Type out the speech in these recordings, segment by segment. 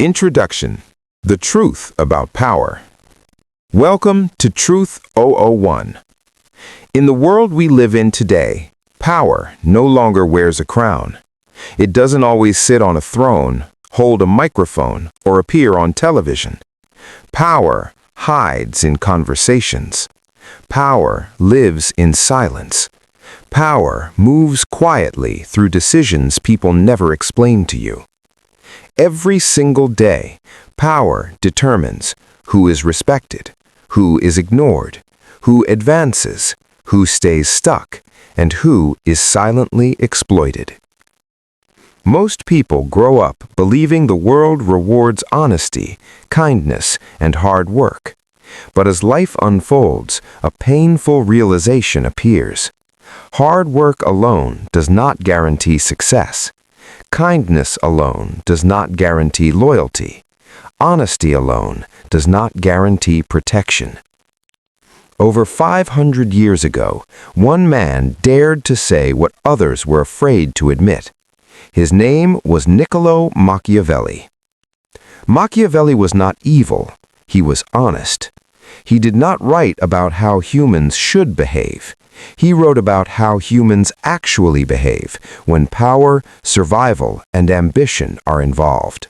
Introduction: The Truth About Power. Welcome to Truth 001. In the world we live in today, power no longer wears a crown. It doesn't always sit on a throne, hold a microphone, or appear on television. Power hides in conversations. Power lives in silence. Power moves quietly through decisions people never explain to you. Every single day, power determines who is respected, who is ignored, who advances, who stays stuck, and who is silently exploited. Most people grow up believing the world rewards honesty, kindness, and hard work. But as life unfolds, a painful realization appears. Hard work alone does not guarantee success. Kindness alone does not guarantee loyalty. Honesty alone does not guarantee protection. Over 500 years ago, one man dared to say what others were afraid to admit. His name was Niccolo Machiavelli. Machiavelli was not evil, he was honest. He did not write about how humans should behave. He wrote about how humans actually behave when power, survival, and ambition are involved.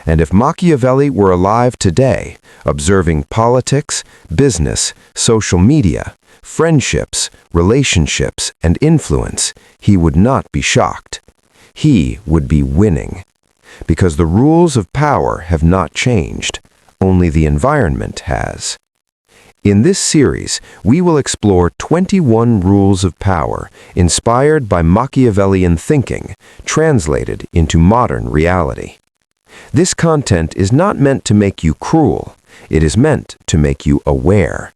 And if Machiavelli were alive today, observing politics, business, social media, friendships, relationships, and influence, he would not be shocked. He would be winning. Because the rules of power have not changed, only the environment has. In this series, we will explore 21 rules of power inspired by Machiavellian thinking, translated into modern reality. This content is not meant to make you cruel, it is meant to make you aware.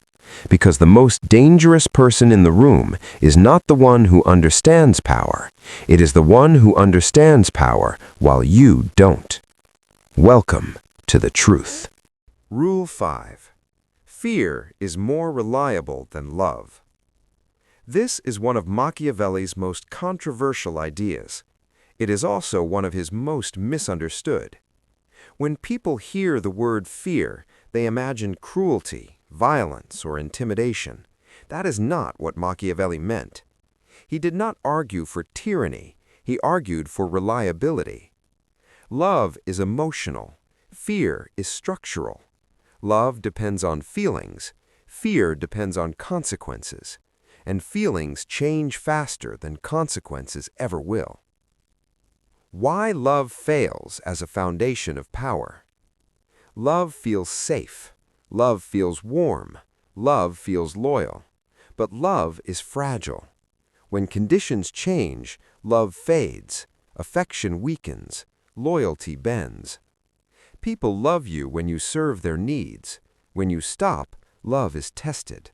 Because the most dangerous person in the room is not the one who understands power, it is the one who understands power while you don't. Welcome to the truth. Rule 5. Fear is more reliable than love. This is one of Machiavelli's most controversial ideas. It is also one of his most misunderstood. When people hear the word fear, they imagine cruelty, violence, or intimidation. That is not what Machiavelli meant. He did not argue for tyranny, he argued for reliability. Love is emotional, fear is structural. Love depends on feelings, fear depends on consequences, and feelings change faster than consequences ever will. Why love fails as a foundation of power? Love feels safe, love feels warm, love feels loyal, but love is fragile. When conditions change, love fades, affection weakens, loyalty bends. People love you when you serve their needs. When you stop, love is tested.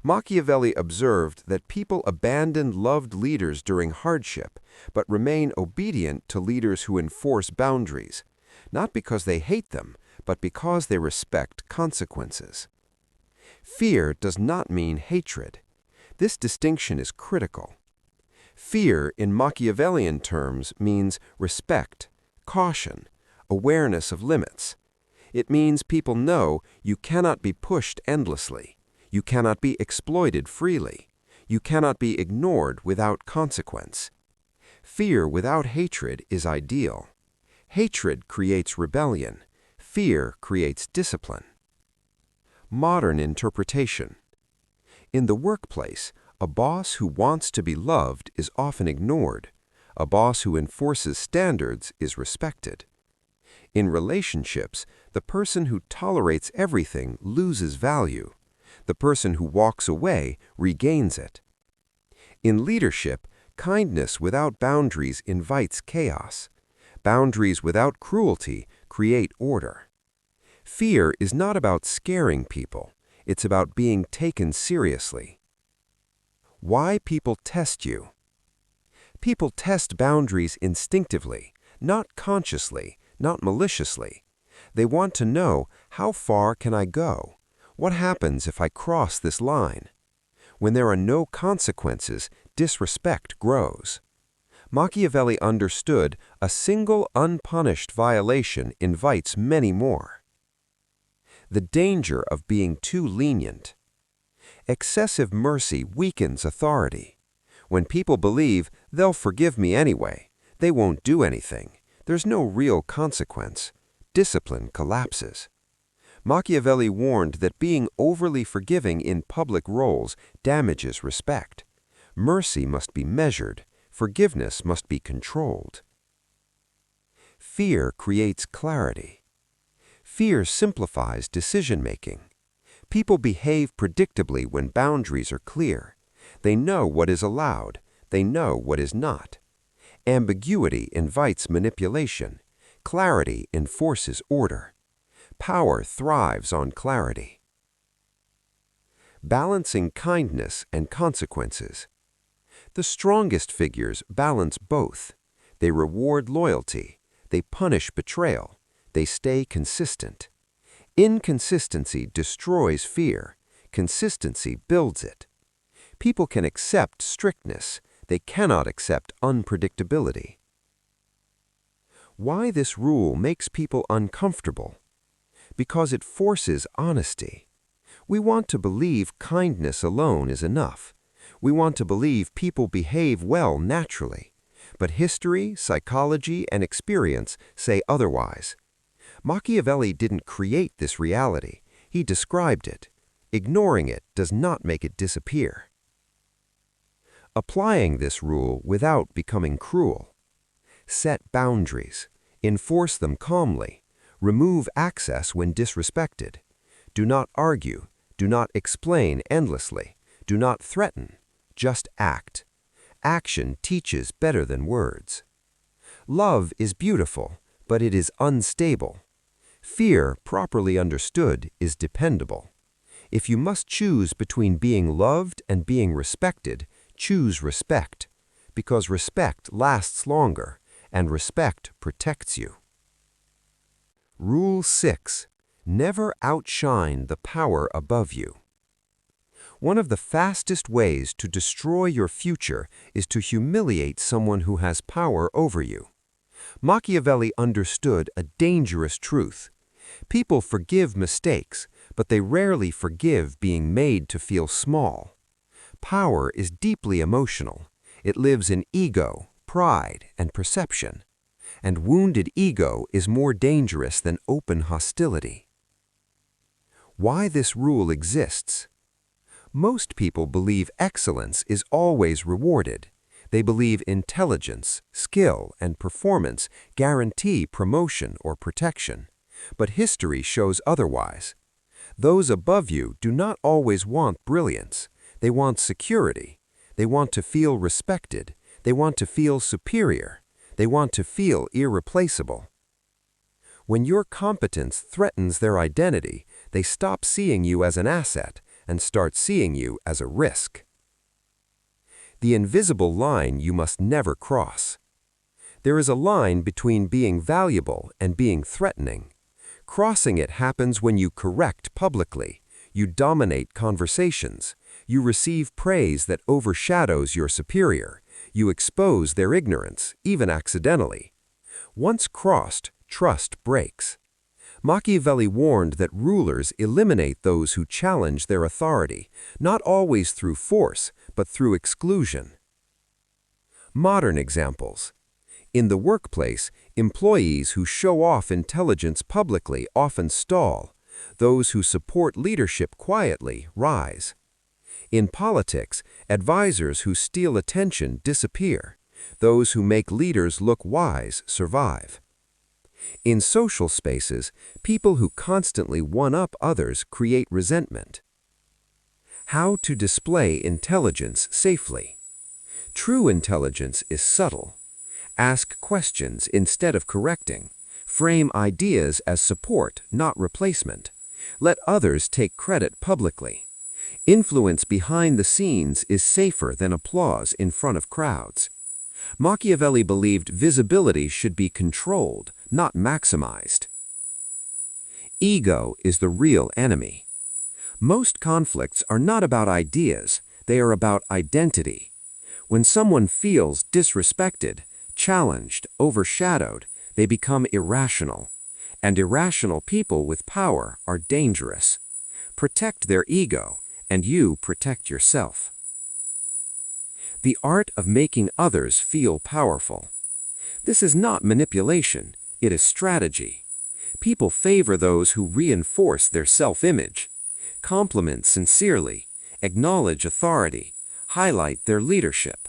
Machiavelli observed that people abandon loved leaders during hardship, but remain obedient to leaders who enforce boundaries, not because they hate them, but because they respect consequences. Fear does not mean hatred. This distinction is critical. Fear, in Machiavellian terms, means respect, caution, awareness of limits. It means people know you cannot be pushed endlessly. You cannot be exploited freely. You cannot be ignored without consequence. Fear without hatred is ideal. Hatred creates rebellion. Fear creates discipline. Modern interpretation. In the workplace, a boss who wants to be loved is often ignored. A boss who enforces standards is respected. In relationships, the person who tolerates everything loses value. The person who walks away regains it. In leadership, kindness without boundaries invites chaos. Boundaries without cruelty create order. Fear is not about scaring people. It's about being taken seriously. Why people test you? People test boundaries instinctively, not consciously, not maliciously. They want to know, how far can I go? What happens if I cross this line? When there are no consequences, disrespect grows. Machiavelli understood a single unpunished violation invites many more. The danger of being too lenient. Excessive mercy weakens authority. When people believe, they'll forgive me anyway, they won't do anything, there's no real consequence, discipline collapses. Machiavelli warned that being overly forgiving in public roles damages respect. Mercy must be measured, forgiveness must be controlled. Fear creates clarity. Fear simplifies decision-making. People behave predictably when boundaries are clear. They know what is allowed. They know what is not. Ambiguity invites manipulation. Clarity enforces order. Power thrives on clarity. Balancing kindness and consequences. The strongest figures balance both. They reward loyalty. They punish betrayal. They stay consistent. Inconsistency destroys fear. Consistency builds it. People can accept strictness. They cannot accept unpredictability. Why this rule makes people uncomfortable? Because it forces honesty. We want to believe kindness alone is enough. We want to believe people behave well naturally. But history, psychology, and experience say otherwise. Machiavelli didn't create this reality. He described it. Ignoring it does not make it disappear. Applying this rule without becoming cruel. Set boundaries. Enforce them calmly. Remove access when disrespected. Do not argue. Do not explain endlessly. Do not threaten. Just act. Action teaches better than words. Love is beautiful, but it is unstable. Fear, properly understood, is dependable. If you must choose between being loved and being respected, choose respect, because respect lasts longer, and respect protects you. Rule 6. Never outshine the power above you. One of the fastest ways to destroy your future is to humiliate someone who has power over you. Machiavelli understood a dangerous truth. People forgive mistakes, but they rarely forgive being made to feel small. Power is deeply emotional. It lives in ego, pride, and perception. And wounded ego is more dangerous than open hostility. Why this rule exists? Most people believe excellence is always rewarded. They believe intelligence, skill, and performance guarantee promotion or protection. But history shows otherwise. Those above you do not always want brilliance. They want security. They want to feel respected. They want to feel superior. They want to feel irreplaceable. When your competence threatens their identity, they stop seeing you as an asset and start seeing you as a risk. The invisible line you must never cross. There is a line between being valuable and being threatening. Crossing it happens when you correct publicly, you dominate conversations, you receive praise that overshadows your superior, you expose their ignorance, even accidentally. Once crossed, trust breaks. Machiavelli warned that rulers eliminate those who challenge their authority, not always through force, but through exclusion. Modern examples. In the workplace, employees who show off intelligence publicly often stall. Those who support leadership quietly rise. In politics, advisors who steal attention disappear. Those who make leaders look wise survive. In social spaces, people who constantly one-up others create resentment. How to display intelligence safely. True intelligence is subtle. Ask questions instead of correcting. Frame ideas as support, not replacement. Let others take credit publicly. Influence behind the scenes is safer than applause in front of crowds. Machiavelli believed visibility should be controlled, not maximized. Ego is the real enemy. Most conflicts are not about ideas, they are about identity. When someone feels disrespected, challenged, overshadowed, they become irrational. And irrational people with power are dangerous. Protect their ego, and you protect yourself. The art of making others feel powerful. This is not manipulation, it is strategy. People favor those who reinforce their self-image, compliment sincerely, acknowledge authority, highlight their leadership.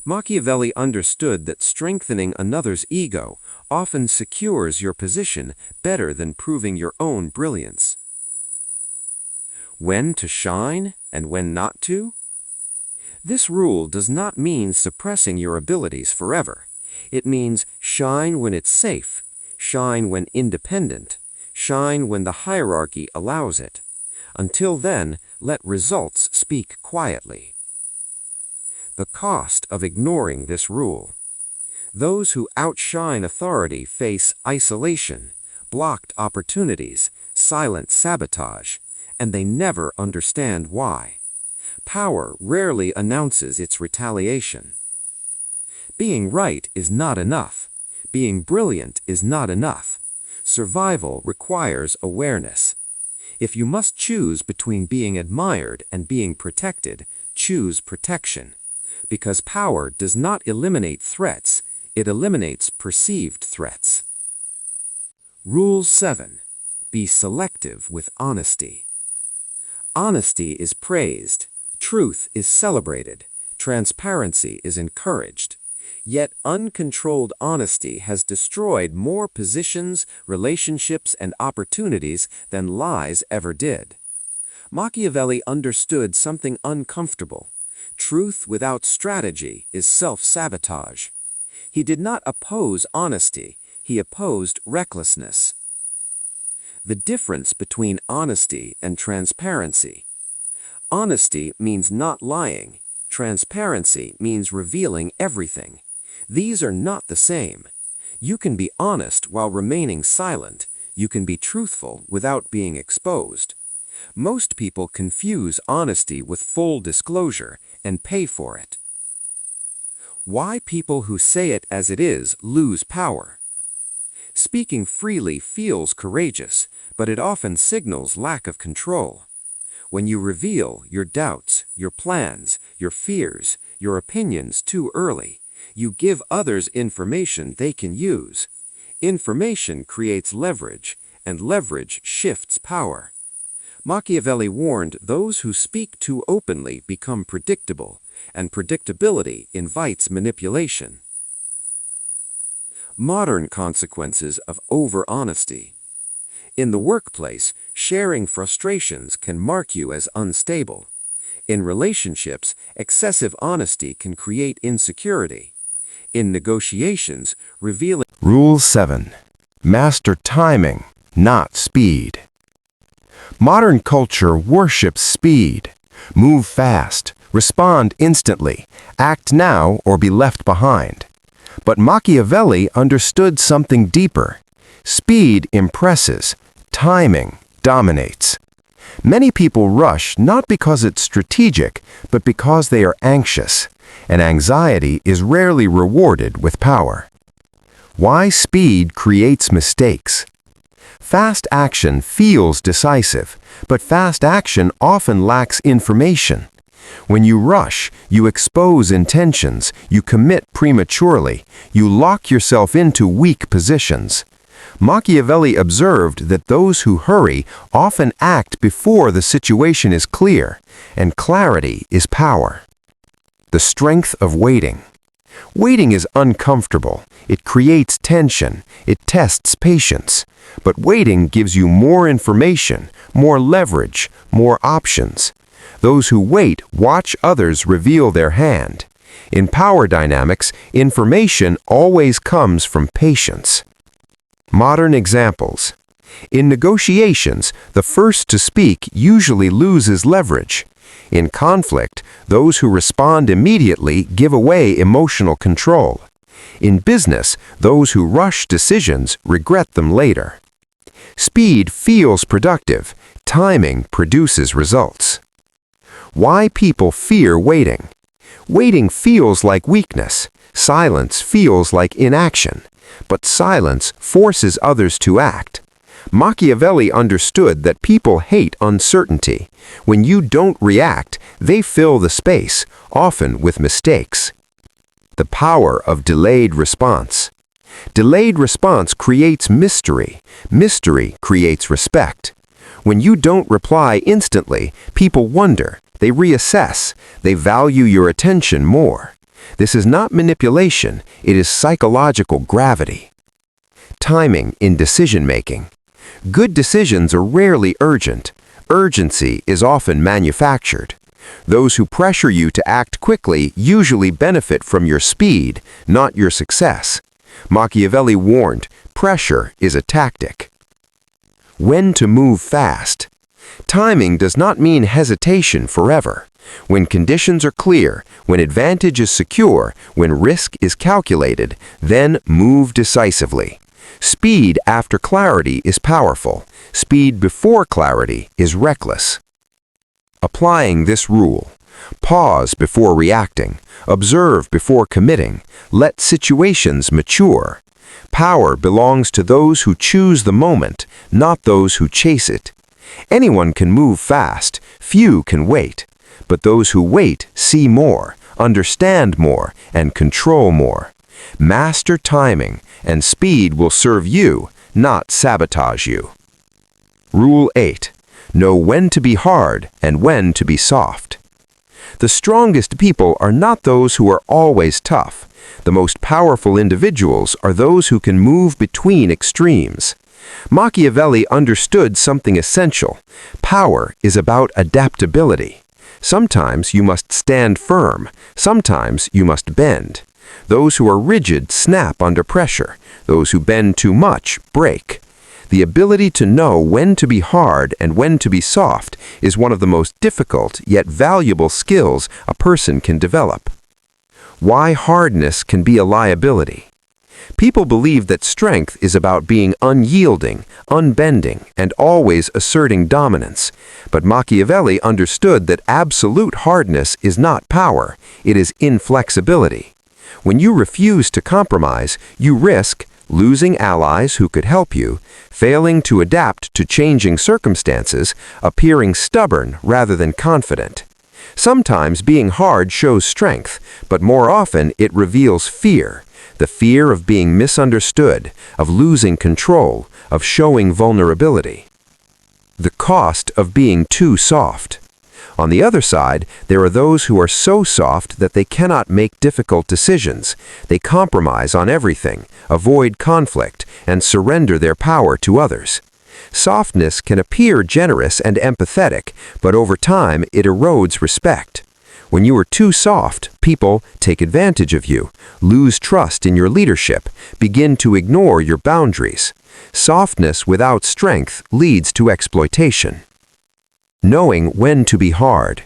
Machiavelli understood that strengthening another's ego often secures your position better than proving your own brilliance. When to shine and when not to? This rule does not mean suppressing your abilities forever. It means shine when it's safe, shine when independent, shine when the hierarchy allows it. Until then, let results speak quietly. The cost of ignoring this rule. Those who outshine authority face isolation, blocked opportunities, silent sabotage, and they never understand why. Power rarely announces its retaliation. Being right is not enough. Being brilliant is not enough. Survival requires awareness. If you must choose between being admired and being protected, choose protection. Because power does not eliminate threats, it eliminates perceived threats. Rule 7. Be selective with honesty. Honesty is praised, truth is celebrated, transparency is encouraged. Yet uncontrolled honesty has destroyed more positions, relationships, and opportunities than lies ever did. Machiavelli understood something uncomfortable. Truth without strategy is self-sabotage. He did not oppose honesty, he opposed recklessness. The difference between honesty and transparency. Honesty means not lying. Transparency means revealing everything. These are not the same. You can be honest while remaining silent. You can be truthful without being exposed. Most people confuse honesty with full disclosure and pay for it. Why people who say it as it is lose power. Speaking freely feels courageous, but it often signals lack of control. When you reveal your doubts, your plans, your fears, your opinions too early, you give others information they can use. Information creates leverage, and leverage shifts power. Machiavelli warned those who speak too openly become predictable, and predictability invites manipulation. Modern consequences of over-honesty. In the workplace, sharing frustrations can mark you as unstable. In relationships, excessive honesty can create insecurity. In negotiations, revealing... Rule 7. Master timing, not speed. Modern culture worships speed. Move fast, respond instantly, act now or be left behind. But Machiavelli understood something deeper. Speed impresses, timing dominates. Many people rush not because it's strategic, but because they are anxious, and anxiety is rarely rewarded with power. Why speed creates mistakes. Fast action feels decisive, but fast action often lacks information. When you rush, you expose intentions, you commit prematurely, you lock yourself into weak positions. Machiavelli observed that those who hurry often act before the situation is clear, and clarity is power. The strength of waiting. Waiting is uncomfortable. It creates tension. It tests patience. But waiting gives you more information, more leverage, more options. Those who wait watch others reveal their hand. In power dynamics, information always comes from patience. Modern examples. In negotiations, the first to speak usually loses leverage. In conflict, those who respond immediately give away emotional control. In business, those who rush decisions regret them later. Speed feels productive. Timing produces results. Why people fear waiting. Waiting feels like weakness. Silence feels like inaction. But silence forces others to act. Machiavelli understood that people hate uncertainty. When you don't react, they fill the space, often with mistakes. The power of delayed response. Delayed response creates mystery. Mystery creates respect. When you don't reply instantly, people wonder, they reassess, they value your attention more. This is not manipulation, it is psychological gravity. Timing in decision-making. Good decisions are rarely urgent. Urgency is often manufactured. Those who pressure you to act quickly usually benefit from your speed, not your success. Machiavelli warned, pressure is a tactic. When to move fast. Timing does not mean hesitation forever. When conditions are clear, when advantage is secure, when risk is calculated, then move decisively. Speed after clarity is powerful. Speed before clarity is reckless. Applying this rule. Pause before reacting. Observe before committing. Let situations mature. Power belongs to those who choose the moment, not those who chase it. Anyone can move fast, few can wait. But those who wait see more, understand more, and control more. Master timing, and speed will serve you, not sabotage you. Rule 8. Know when to be hard and when to be soft. The strongest people are not those who are always tough. The most powerful individuals are those who can move between extremes. Machiavelli understood something essential. Power is about adaptability. Sometimes you must stand firm. Sometimes you must bend. Those who are rigid snap under pressure. Those who bend too much break. The ability to know when to be hard and when to be soft is one of the most difficult yet valuable skills a person can develop. Why hardness can be a liability. People believe that strength is about being unyielding, unbending, and always asserting dominance. But Machiavelli understood that absolute hardness is not power, it is inflexibility. When you refuse to compromise, you risk losing allies who could help you, failing to adapt to changing circumstances, appearing stubborn rather than confident. Sometimes being hard shows strength, but more often it reveals fear. The fear of being misunderstood, of losing control, of showing vulnerability. The cost of being too soft. On the other side, there are those who are so soft that they cannot make difficult decisions. They compromise on everything, avoid conflict, and surrender their power to others. Softness can appear generous and empathetic, but over time it erodes respect. When you are too soft, people take advantage of you, lose trust in your leadership, begin to ignore your boundaries. Softness without strength leads to exploitation. Knowing when to be hard.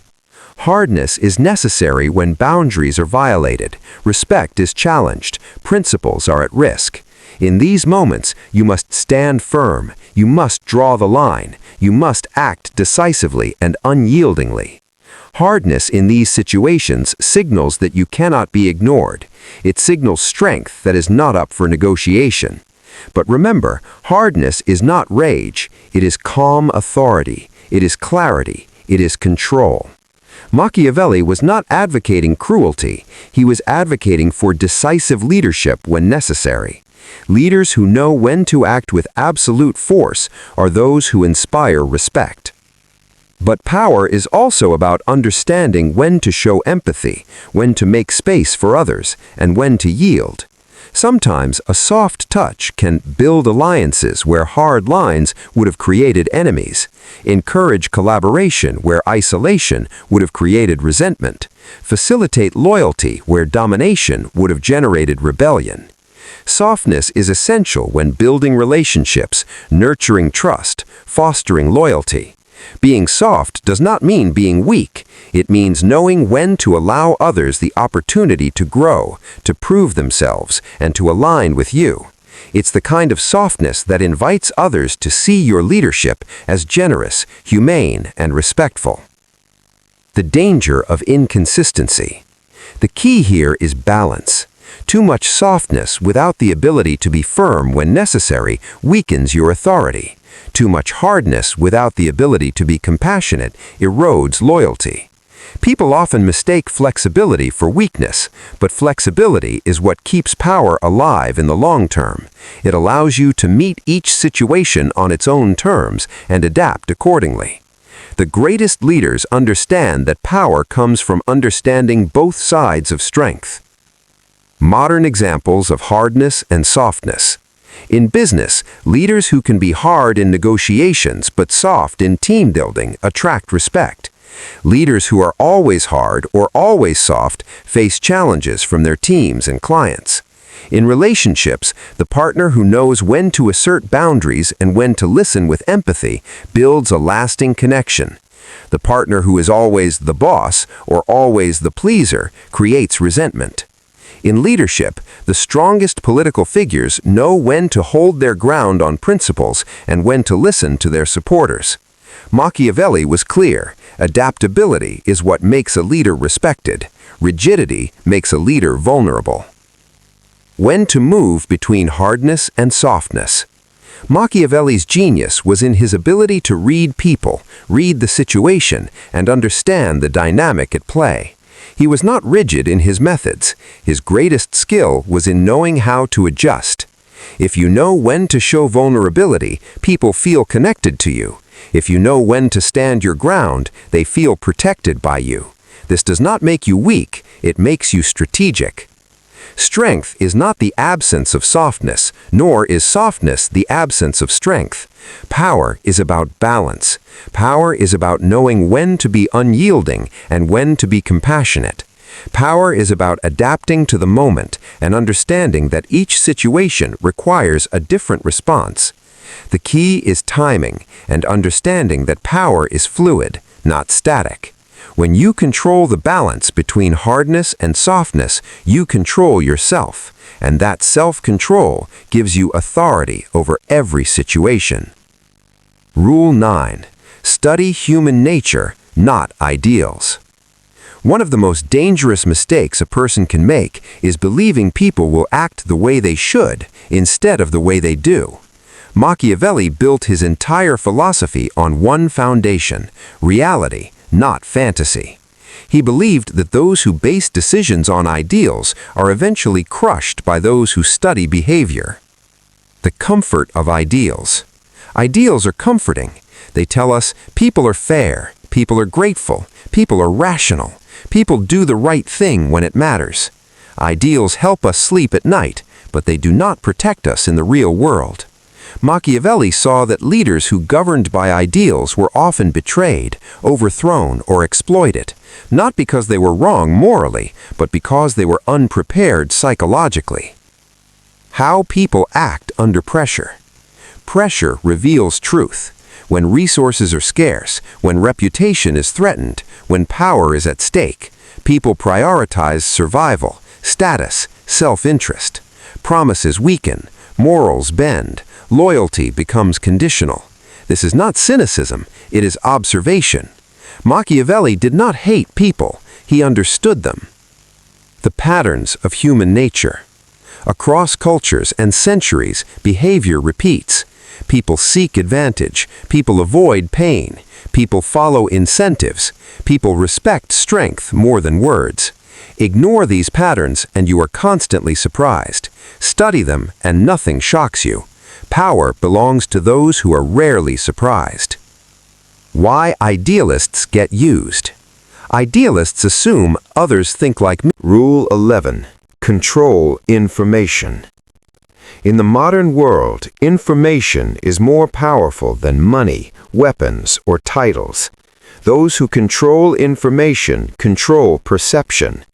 Hardness is necessary when boundaries are violated, respect is challenged, principles are at risk. In these moments, you must stand firm, you must draw the line, you must act decisively and unyieldingly. Hardness in these situations signals that you cannot be ignored. It signals strength that is not up for negotiation. But remember, hardness is not rage, it is calm authority, it is clarity, it is control. Machiavelli was not advocating cruelty, he was advocating for decisive leadership when necessary. Leaders who know when to act with absolute force are those who inspire respect. But power is also about understanding when to show empathy, when to make space for others, and when to yield. Sometimes a soft touch can build alliances where hard lines would have created enemies, encourage collaboration where isolation would have created resentment, facilitate loyalty where domination would have generated rebellion. Softness is essential when building relationships, nurturing trust, fostering loyalty. Being soft does not mean being weak. It means knowing when to allow others the opportunity to grow, to prove themselves, and to align with you. It's the kind of softness that invites others to see your leadership as generous, humane, and respectful. The danger of inconsistency. The key here is balance. Too much softness without the ability to be firm when necessary weakens your authority. Too much hardness without the ability to be compassionate erodes loyalty. People often mistake flexibility for weakness, but flexibility is what keeps power alive in the long term. It allows you to meet each situation on its own terms and adapt accordingly. The greatest leaders understand that power comes from understanding both sides of strength. Modern examples of hardness and softness. In business, leaders who can be hard in negotiations but soft in team building attract respect. Leaders who are always hard or always soft face challenges from their teams and clients. In relationships, the partner who knows when to assert boundaries and when to listen with empathy builds a lasting connection. The partner who is always the boss or always the pleaser creates resentment. In leadership, the strongest political figures know when to hold their ground on principles and when to listen to their supporters. Machiavelli was clear: adaptability is what makes a leader respected. Rigidity makes a leader vulnerable. When to move between hardness and softness. Machiavelli's genius was in his ability to read people, read the situation, and understand the dynamic at play. He was not rigid in his methods. His greatest skill was in knowing how to adjust. If you know when to show vulnerability, people feel connected to you. If you know when to stand your ground, they feel protected by you. This does not make you weak, it makes you strategic. Strength is not the absence of softness, nor is softness the absence of strength. Power is about balance. Power is about knowing when to be unyielding and when to be compassionate. Power is about adapting to the moment and understanding that each situation requires a different response. The key is timing and understanding that power is fluid, not static. When you control the balance between hardness and softness, you control yourself, and that self-control gives you authority over every situation. Rule 9. Study human nature, not ideals. One of the most dangerous mistakes a person can make is believing people will act the way they should instead of the way they do. Machiavelli built his entire philosophy on one foundation: reality, not fantasy. He believed that those who base decisions on ideals are eventually crushed by those who study behavior. The comfort of ideals. Ideals are comforting. They tell us people are fair, people are grateful, people are rational, people do the right thing when it matters. Ideals help us sleep at night, but they do not protect us in the real world. Machiavelli saw that leaders who governed by ideals were often betrayed, overthrown, or exploited, not because they were wrong morally, but because they were unprepared psychologically. How people act under pressure. Pressure reveals truth. When resources are scarce, when reputation is threatened, when power is at stake, people prioritize survival, status, self-interest. Promises weaken, morals bend, loyalty becomes conditional. This is not cynicism, it is observation. Machiavelli did not hate people, he understood them. The patterns of human nature. Across cultures and centuries, behavior repeats. People seek advantage, people avoid pain, people follow incentives, people respect strength more than words. Ignore these patterns and you are constantly surprised. Study them and nothing shocks you. Power belongs to those who are rarely surprised. Why idealists get used. Idealists assume others think like me. Rule 11. Control information. In the modern world, information is more powerful than money, weapons, or titles. Those who control information control perception.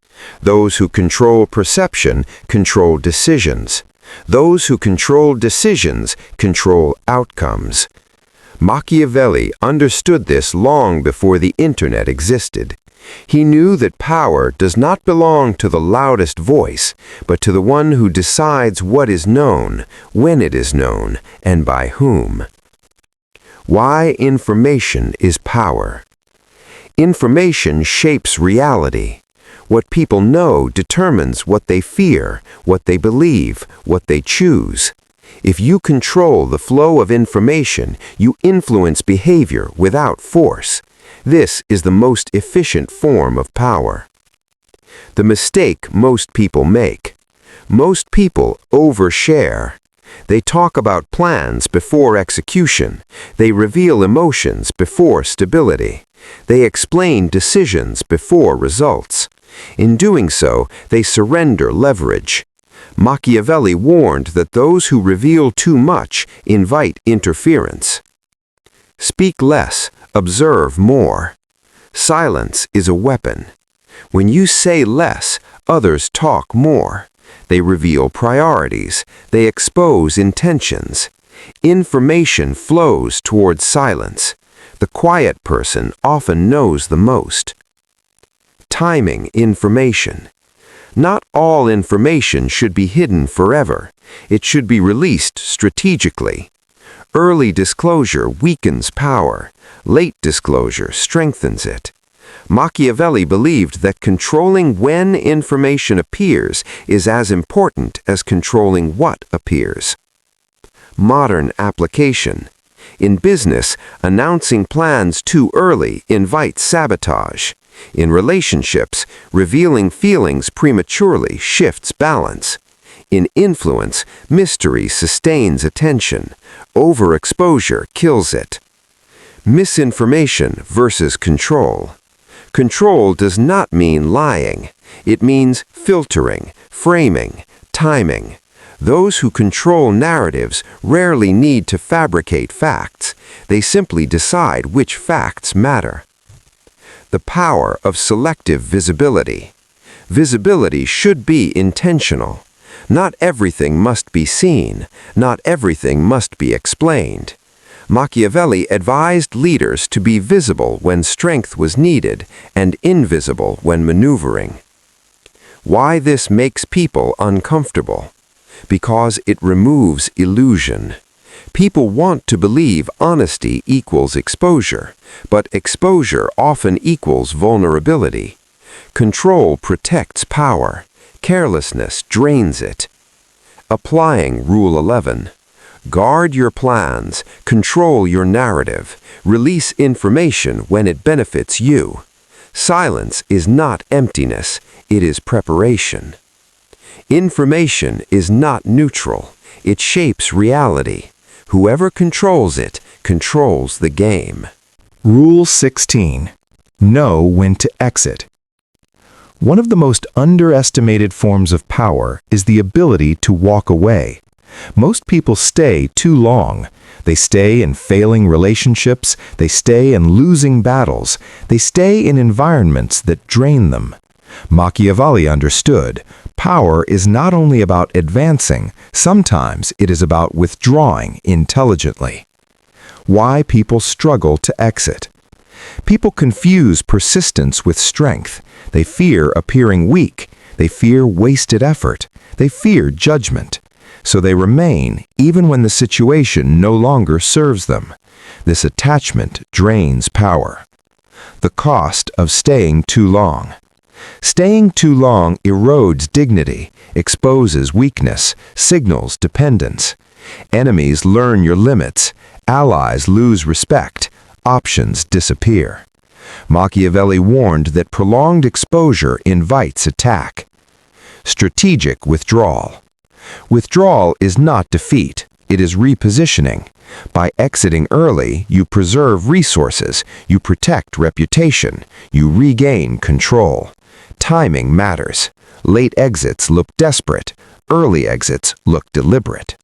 Those who control perception control decisions. Those who control decisions control outcomes. Machiavelli understood this long before the internet existed. He knew that power does not belong to the loudest voice, but to the one who decides what is known, when it is known, and by whom. Why information is power. Information shapes reality. What people know determines what they fear, what they believe, what they choose. If you control the flow of information, you influence behavior without force. This is the most efficient form of power. The mistake most people make. Most people overshare. They talk about plans before execution. They reveal emotions before stability. They explain decisions before results. In doing so, they surrender leverage. Machiavelli warned that those who reveal too much invite interference. Speak less, observe more. Silence is a weapon. When you say less, others talk more. They reveal priorities. They expose intentions. Information flows towards silence. The quiet person often knows the most. Timing information. Not all information should be hidden forever. It should be released strategically. Early disclosure weakens power. Late disclosure strengthens it. Machiavelli believed that controlling when information appears is as important as controlling what appears. Modern application. In business, announcing plans too early invites sabotage. In relationships, revealing feelings prematurely shifts balance. In influence, mystery sustains attention. Overexposure kills it. Misinformation versus control. Control does not mean lying. It means filtering, framing, timing. Those who control narratives rarely need to fabricate facts. They simply decide which facts matter. The power of selective visibility. Visibility should be intentional. Not everything must be seen. Not everything must be explained. Machiavelli advised leaders to be visible when strength was needed and invisible when maneuvering. Why this makes people uncomfortable? Because it removes illusion. People want to believe honesty equals exposure, but exposure often equals vulnerability. Control protects power. Carelessness drains it. Applying Rule 11. Guard your plans, control your narrative, release information when it benefits you. Silence is not emptiness, it is preparation. Information is not neutral, it shapes reality. Whoever controls it controls the game. Rule 16. Know when to exit. One of the most underestimated forms of power is the ability to walk away. Most people stay too long. They stay in failing relationships, they stay in losing battles, they stay in environments that drain them. Machiavelli understood, power is not only about advancing, sometimes it is about withdrawing intelligently. Why people struggle to exit. People confuse persistence with strength. They fear appearing weak. They fear wasted effort. They fear judgment. So they remain even when the situation no longer serves them. This attachment drains power. The cost of staying too long. Staying too long erodes dignity, exposes weakness, signals dependence. Enemies learn your limits. Allies lose respect. Options disappear. Machiavelli warned that prolonged exposure invites attack. Strategic withdrawal. Withdrawal is not defeat, it is repositioning. By exiting early, you preserve resources, you protect reputation, you regain control. Timing matters. Late exits look desperate, early exits look deliberate.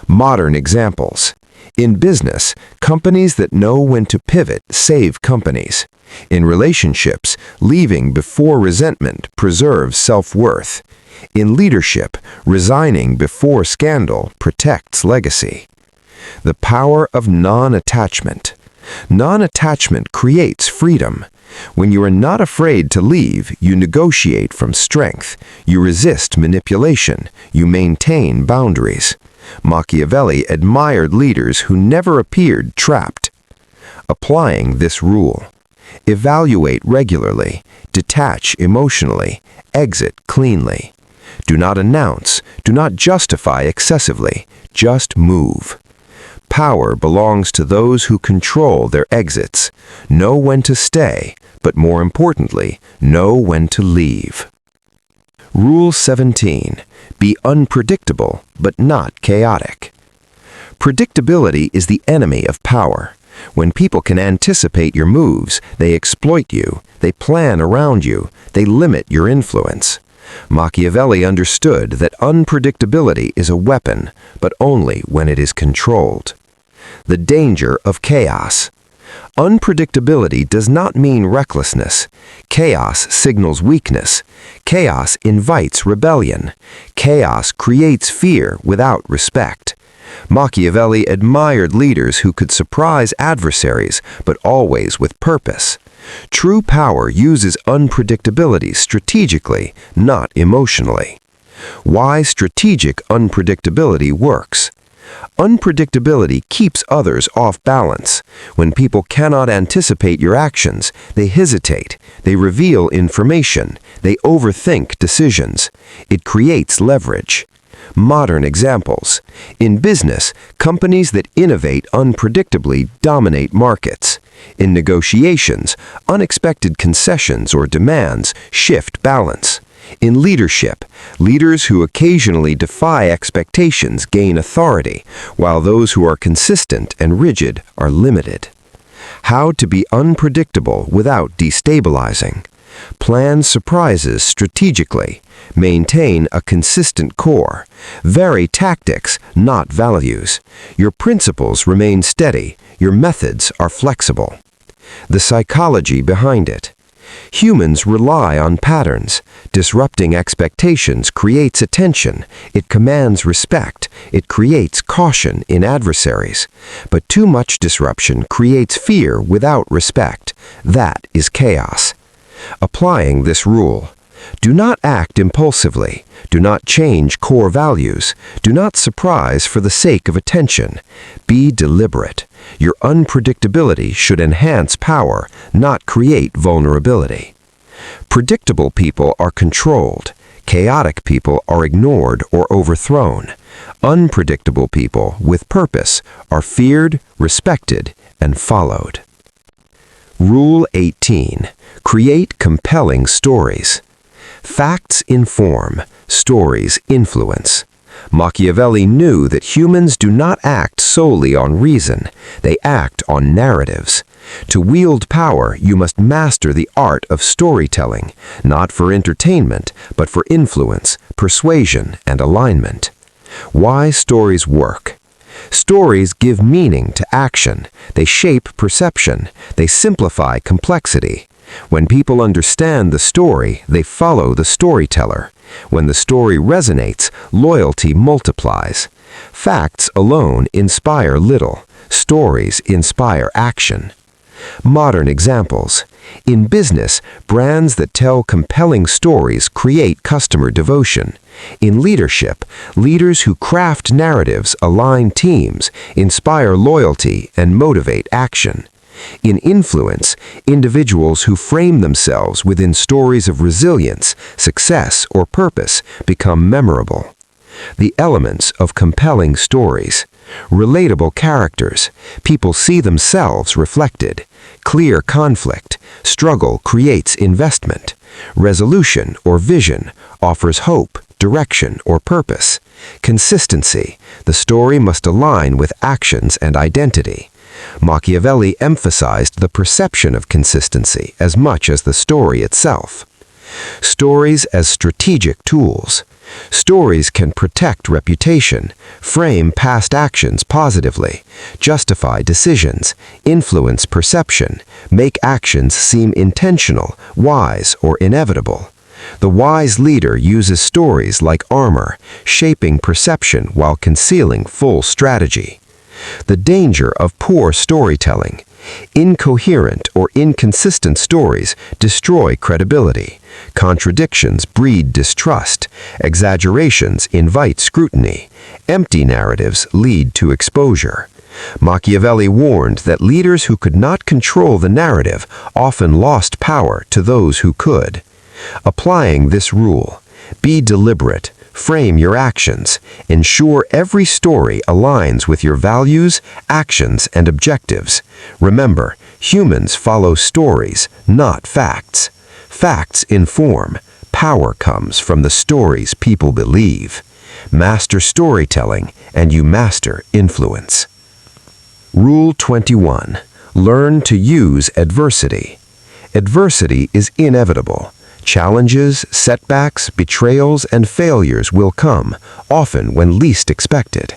Modern examples. In business, companies that know when to pivot save companies. In relationships, leaving before resentment preserves self-worth. In leadership, resigning before scandal protects legacy. The power of non-attachment. Non-attachment creates freedom. When you are not afraid to leave, you negotiate from strength. You resist manipulation. You maintain boundaries. Machiavelli admired leaders who never appeared trapped. Applying this rule. Evaluate regularly. Detach emotionally. Exit cleanly. Do not announce. Do not justify excessively. Just move. Power belongs to those who control their exits. Know when to stay, but more importantly, know when to leave. Rule 17. Be unpredictable, but not chaotic. Predictability is the enemy of power. When people can anticipate your moves, they exploit you, they plan around you, they limit your influence. Machiavelli understood that unpredictability is a weapon, but only when it is controlled. The danger of chaos. Unpredictability does not mean recklessness. Chaos signals weakness. Chaos invites rebellion. Chaos creates fear without respect. Machiavelli admired leaders who could surprise adversaries, but always with purpose. True power uses unpredictability strategically, not emotionally. Why strategic unpredictability works. Unpredictability keeps others off balance. When people cannot anticipate your actions, they hesitate, they reveal information, they overthink decisions. It creates leverage. Modern examples. In business, companies that innovate unpredictably dominate markets. In negotiations, unexpected concessions or demands shift balance. In leadership, leaders who occasionally defy expectations gain authority, while those who are consistent and rigid are limited. How to be unpredictable without destabilizing. Plan surprises strategically. Maintain a consistent core. Vary tactics, not values. Your principles remain steady. Your methods are flexible. The psychology behind it. Humans rely on patterns. Disrupting expectations creates attention. It commands respect. It creates caution in adversaries. But too much disruption creates fear without respect. That is chaos. Applying this rule. Do not act impulsively. Do not change core values. Do not surprise for the sake of attention. Be deliberate. Your unpredictability should enhance power, not create vulnerability. Predictable people are controlled. Chaotic people are ignored or overthrown. Unpredictable people with purpose are feared, respected, and followed. Rule 18. Create compelling stories. Facts inform, stories influence. Machiavelli knew that humans do not act solely on reason, they act on narratives. To wield power, you must master the art of storytelling, not for entertainment, but for influence, persuasion, and alignment. Why stories work. Stories give meaning to action. They shape perception. They simplify complexity. When people understand the story, they follow the storyteller. When the story resonates, loyalty multiplies. Facts alone inspire little. Stories inspire action. Modern examples. In business, brands that tell compelling stories create customer devotion. In leadership, leaders who craft narratives align teams, inspire loyalty, and motivate action. In influence, individuals who frame themselves within stories of resilience, success, or purpose become memorable. The elements of compelling stories. Relatable characters. People see themselves reflected. Clear conflict. Struggle creates investment. Resolution or vision offers hope, direction, or purpose. Consistency. The story must align with actions and identity. Machiavelli emphasized the perception of consistency as much as the story itself. Stories as strategic tools. Stories can protect reputation, frame past actions positively, justify decisions, influence perception, make actions seem intentional, wise, or inevitable. The wise leader uses stories like armor, shaping perception while concealing full strategy. The danger of poor storytelling. Incoherent or inconsistent stories destroy credibility. Contradictions breed distrust. Exaggerations invite scrutiny. Empty narratives lead to exposure. Machiavelli warned that leaders who could not control the narrative often lost power to those who could. Applying this rule, be deliberate, frame your actions, ensure every story aligns with your values, actions, and objectives. Remember, humans follow stories, not facts. Facts inform. Power comes from the stories people believe. Master storytelling, and you master influence. Rule 21. Learn to use adversity. Adversity is inevitable. Challenges, setbacks, betrayals, and failures will come, often when least expected.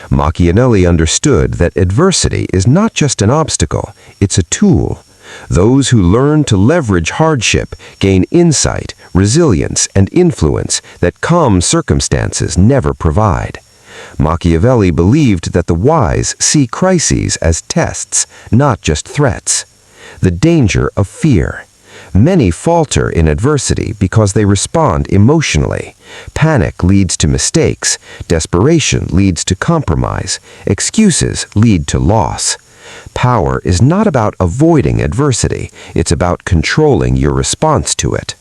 Machiavelli understood that adversity is not just an obstacle, it's a tool. Those who learn to leverage hardship gain insight, resilience, and influence that calm circumstances never provide. Machiavelli believed that the wise see crises as tests, not just threats. The danger of fear. Many falter in adversity because they respond emotionally. Panic leads to mistakes, desperation leads to compromise, excuses lead to loss. Power is not about avoiding adversity, it's about controlling your response to it.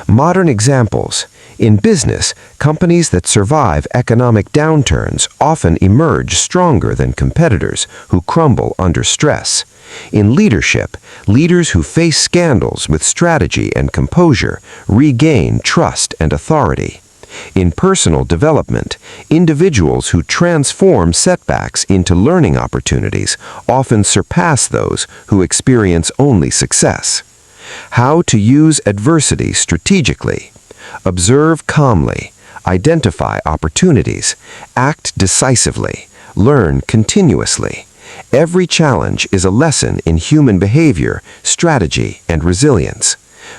Modern examples. In business, companies that survive economic downturns often emerge stronger than competitors who crumble under stress. In leadership, leaders who face scandals with strategy and composure regain trust and authority. In personal development, individuals who transform setbacks into learning opportunities often surpass those who experience only success. How to use adversity strategically. Observe calmly, identify opportunities, act decisively, learn continuously. Every challenge is a lesson in human behavior, strategy, and resilience.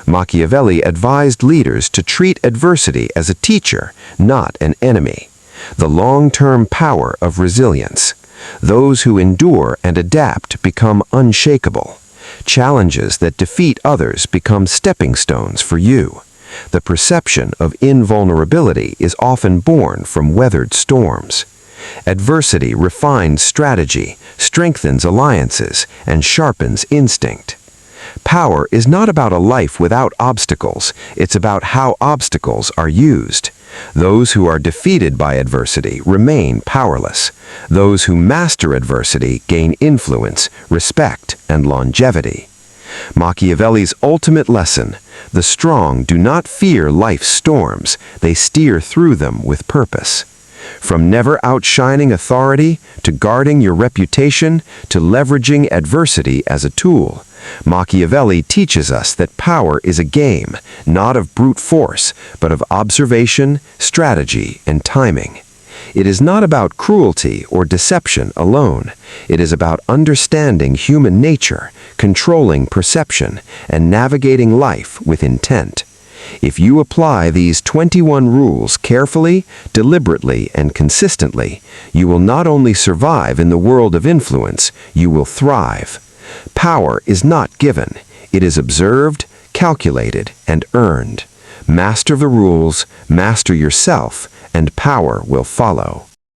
Machiavelli advised leaders to treat adversity as a teacher, not an enemy. The long-term power of resilience. Those who endure and adapt become unshakable. Challenges that defeat others become stepping stones for you. The perception of invulnerability is often born from weathered storms. Adversity refines strategy, strengthens alliances, and sharpens instinct. Power is not about a life without obstacles, it's about how obstacles are used. Those who are defeated by adversity remain powerless. Those who master adversity gain influence, respect, and longevity. Machiavelli's ultimate lesson: the strong do not fear life's storms, they steer through them with purpose. From never outshining authority, to guarding your reputation, to leveraging adversity as a tool, Machiavelli teaches us that power is a game, not of brute force, but of observation, strategy, and timing. It is not about cruelty or deception alone. It is about understanding human nature, controlling perception, and navigating life with intent. If you apply these 21 rules carefully, deliberately, and consistently, you will not only survive in the world of influence, you will thrive. Power is not given. It is observed, calculated, and earned. Master the rules, master yourself, and power will follow.